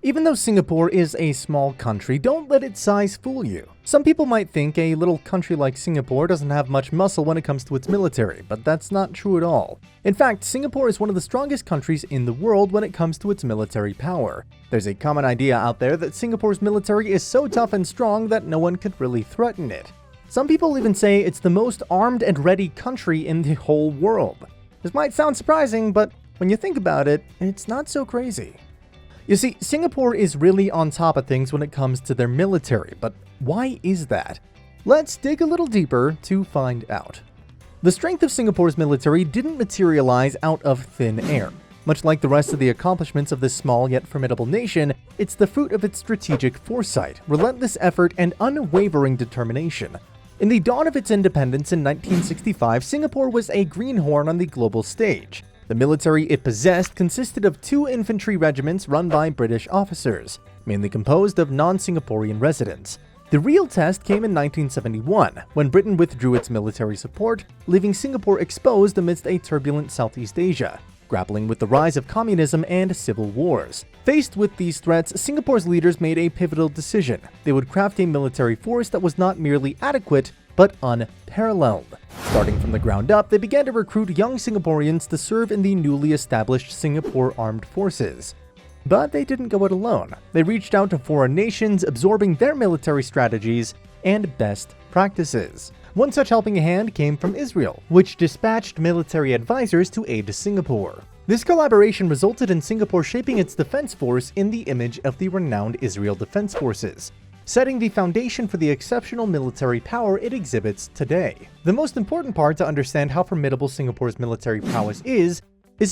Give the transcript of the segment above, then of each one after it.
Even though Singapore is a small country, don't let its size fool you. Some people might think a little country like Singapore doesn't have much muscle when it comes to its military, but that's not true at all. In fact, Singapore is one of the strongest countries in the world when it comes to its military power. There's a common idea out there that Singapore's military is so tough and strong that no one could really threaten it. Some people even say it's the most armed and ready country in the whole world. This might sound surprising, but when you think about it, it's not so crazy. You see, Singapore is really on top of things when it comes to their military, but why is that? Let's dig a little deeper to find out. The strength of Singapore's military didn't materialize out of thin air. Much like the rest of the accomplishments of this small yet formidable nation, it's the fruit of its strategic foresight, relentless effort, and unwavering determination. In the dawn of its independence in 1965, Singapore was a greenhorn on the global stage. The military it possessed consisted of 2 infantry regiments run by British officers, mainly composed of non-Singaporean residents. The real test came in 1971, when Britain withdrew its military support, leaving Singapore exposed amidst a turbulent Southeast Asia, grappling with the rise of communism and civil wars. Faced with these threats, Singapore's leaders made a pivotal decision. They would craft a military force that was not merely adequate, but unparalleled. Starting from the ground up, they began to recruit young Singaporeans to serve in the newly established Singapore Armed Forces. But they didn't go it alone. They reached out to foreign nations, absorbing their military strategies and best practices. One such helping hand came from Israel, which dispatched military advisors to aid Singapore. This collaboration resulted in Singapore shaping its defense force in the image of the renowned Israel Defense Forces, setting the foundation for the exceptional military power it exhibits today. The most important part to understand how formidable Singapore's military prowess is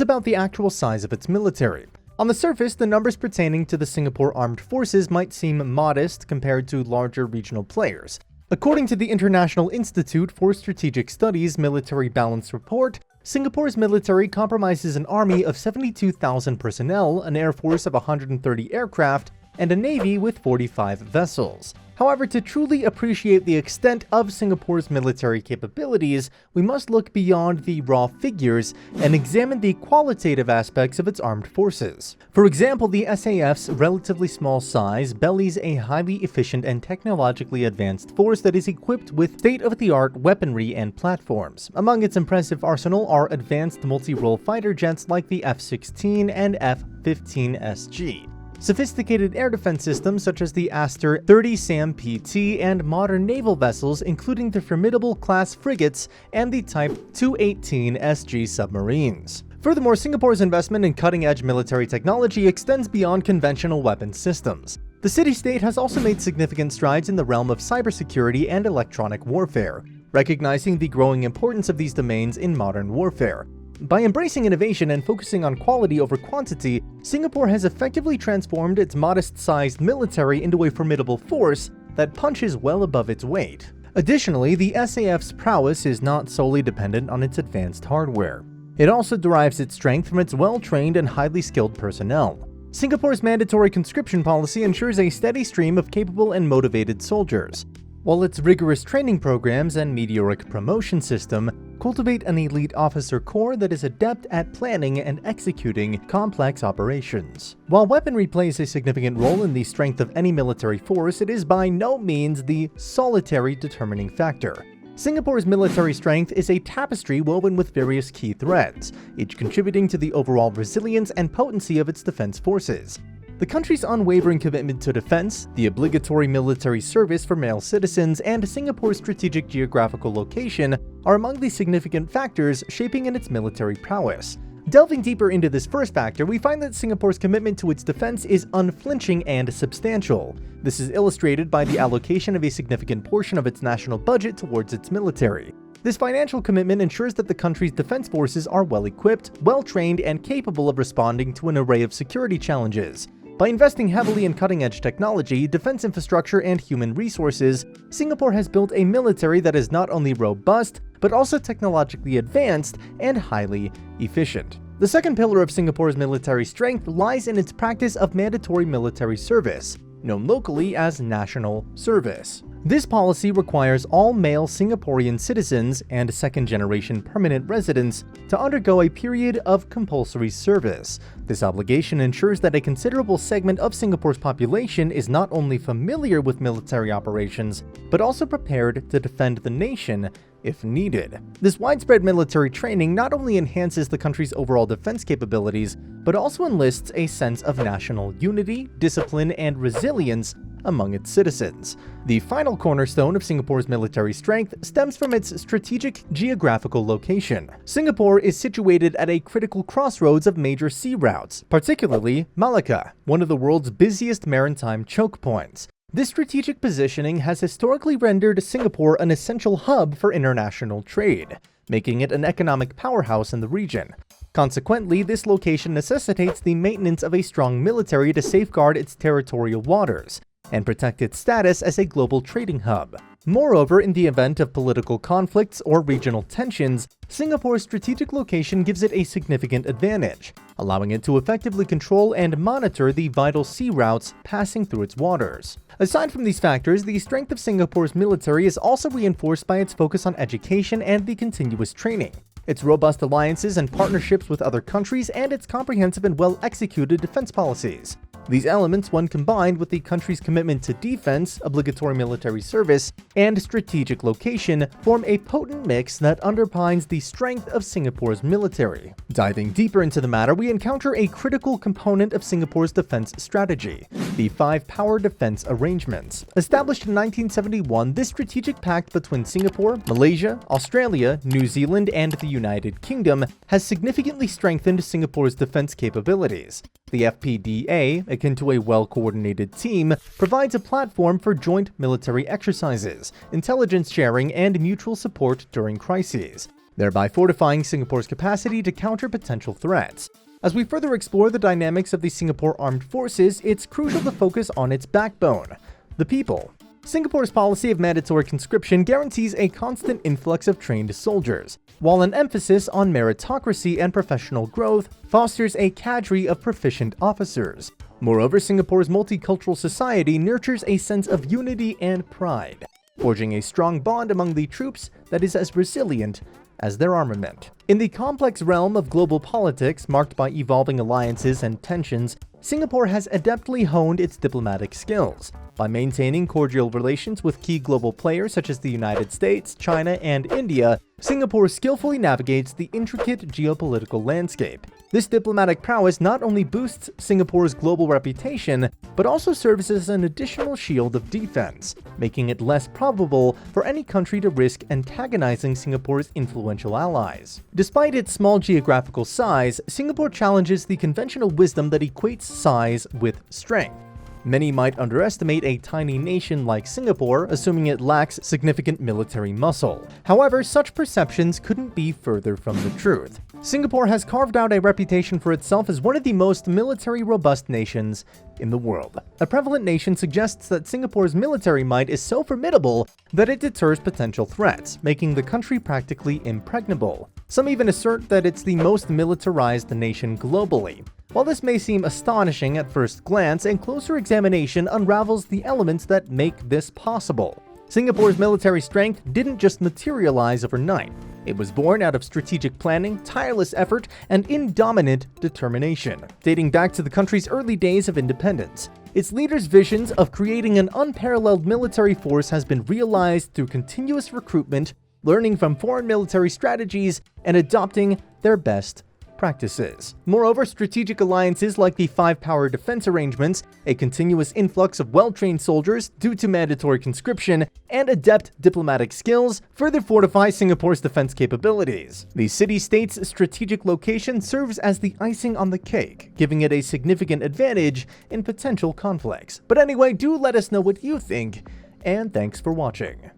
about the actual size of its military. On the surface, the numbers pertaining to the Singapore Armed Forces might seem modest compared to larger regional players. According to the International Institute for Strategic Studies Military Balance Report, Singapore's military comprises an army of 72,000 personnel, an air force of 130 aircraft, and a navy with 45 vessels. However, to truly appreciate the extent of Singapore's military capabilities, we must look beyond the raw figures and examine the qualitative aspects of its armed forces. For example, the SAF's relatively small size bellies a highly efficient and technologically advanced force that is equipped with state-of-the-art weaponry and platforms. Among its impressive arsenal are advanced multi-role fighter jets like the F-16 and F-15SG. Sophisticated air defense systems such as the Aster 30 SAM PT and modern naval vessels including the formidable class frigates and the Type 218 SG submarines. Furthermore, Singapore's investment in cutting-edge military technology extends beyond conventional weapons systems. The city-state has also made significant strides in the realm of cybersecurity and electronic warfare, recognizing the growing importance of these domains in modern warfare. By embracing innovation and focusing on quality over quantity, Singapore has effectively transformed its modest-sized military into a formidable force that punches well above its weight. Additionally, the SAF's prowess is not solely dependent on its advanced hardware. It also derives its strength from its well-trained and highly skilled personnel. Singapore's mandatory conscription policy ensures a steady stream of capable and motivated soldiers, while its rigorous training programs and meteoric promotion system cultivate an elite officer corps that is adept at planning and executing complex operations. While weaponry plays a significant role in the strength of any military force, it is by no means the solitary determining factor. Singapore's military strength is a tapestry woven with various key threads, each contributing to the overall resilience and potency of its defense forces. The country's unwavering commitment to defense, the obligatory military service for male citizens, and Singapore's strategic geographical location are among the significant factors shaping in its military prowess. Delving deeper into this first factor, we find that Singapore's commitment to its defense is unflinching and substantial. This is illustrated by the allocation of a significant portion of its national budget towards its military. This financial commitment ensures that the country's defense forces are well-equipped, well-trained, and capable of responding to an array of security challenges. By investing heavily in cutting-edge technology, defense infrastructure, and human resources, Singapore has built a military that is not only robust, but also technologically advanced and highly efficient. The second pillar of Singapore's military strength lies in its practice of mandatory military service. known locally as national service. This policy requires all male Singaporean citizens and second-generation permanent residents to undergo a period of compulsory service. This obligation ensures that a considerable segment of Singapore's population is not only familiar with military operations, but also prepared to defend the nation if needed. This widespread military training not only enhances the country's overall defense capabilities, but also enlists a sense of national unity, discipline, and resilience among its citizens. The final cornerstone of Singapore's military strength stems from its strategic geographical location. Singapore is situated at a critical crossroads of major sea routes, particularly Malacca, one of the world's busiest maritime choke points. This strategic positioning has historically rendered Singapore an essential hub for international trade, making it an economic powerhouse in the region. Consequently, this location necessitates the maintenance of a strong military to safeguard its territorial waters and protect its status as a global trading hub. Moreover, in the event of political conflicts or regional tensions, Singapore's strategic location gives it a significant advantage, allowing it to effectively control and monitor the vital sea routes passing through its waters. Aside from these factors, the strength of Singapore's military is also reinforced by its focus on education and the continuous training, its robust alliances and partnerships with other countries, and its comprehensive and well-executed defense policies. These elements, when combined with the country's commitment to defense, obligatory military service, and strategic location, form a potent mix that underpins the strength of Singapore's military. Diving deeper into the matter, we encounter a critical component of Singapore's defense strategy: the Five Power Defense Arrangements. Established in 1971, this strategic pact between Singapore, Malaysia, Australia, New Zealand, and the United Kingdom has significantly strengthened Singapore's defense capabilities. The FPDA, akin to a well-coordinated team, provides a platform for joint military exercises, intelligence sharing, and mutual support during crises, thereby fortifying Singapore's capacity to counter potential threats. As we further explore the dynamics of the Singapore Armed Forces, it's crucial to focus on its backbone: the people. Singapore's policy of mandatory conscription guarantees a constant influx of trained soldiers, while an emphasis on meritocracy and professional growth fosters a cadre of proficient officers. Moreover, Singapore's multicultural society nurtures a sense of unity and pride, forging a strong bond among the troops that is as resilient as their armament. In the complex realm of global politics, marked by evolving alliances and tensions, Singapore has adeptly honed its diplomatic skills. By maintaining cordial relations with key global players such as the United States, China, and India, Singapore skillfully navigates the intricate geopolitical landscape. This diplomatic prowess not only boosts Singapore's global reputation, but also serves as an additional shield of defense, making it less probable for any country to risk antagonizing Singapore's influential allies. Despite its small geographical size, Singapore challenges the conventional wisdom that equates size with strength. Many might underestimate a tiny nation like Singapore, assuming it lacks significant military muscle. However, such perceptions couldn't be further from the truth. Singapore has carved out a reputation for itself as one of the most military robust nations in the world. A prevalent nation suggests that Singapore's military might is so formidable that it deters potential threats, making the country practically impregnable. Some even assert that it's the most militarized nation globally. While this may seem astonishing at first glance, a closer examination unravels the elements that make this possible. Singapore's military strength didn't just materialize overnight. It was born out of strategic planning, tireless effort, and indomitable determination. Dating back to the country's early days of independence, its leaders' visions of creating an unparalleled military force has been realized through continuous recruitment, learning from foreign military strategies, and adopting their best practices. Moreover, strategic alliances like the Five Power Defense Arrangements, a continuous influx of well-trained soldiers due to mandatory conscription, and adept diplomatic skills further fortify Singapore's defense capabilities. The city-state's strategic location serves as the icing on the cake, giving it a significant advantage in potential conflicts. But anyway, do let us know what you think, and thanks for watching.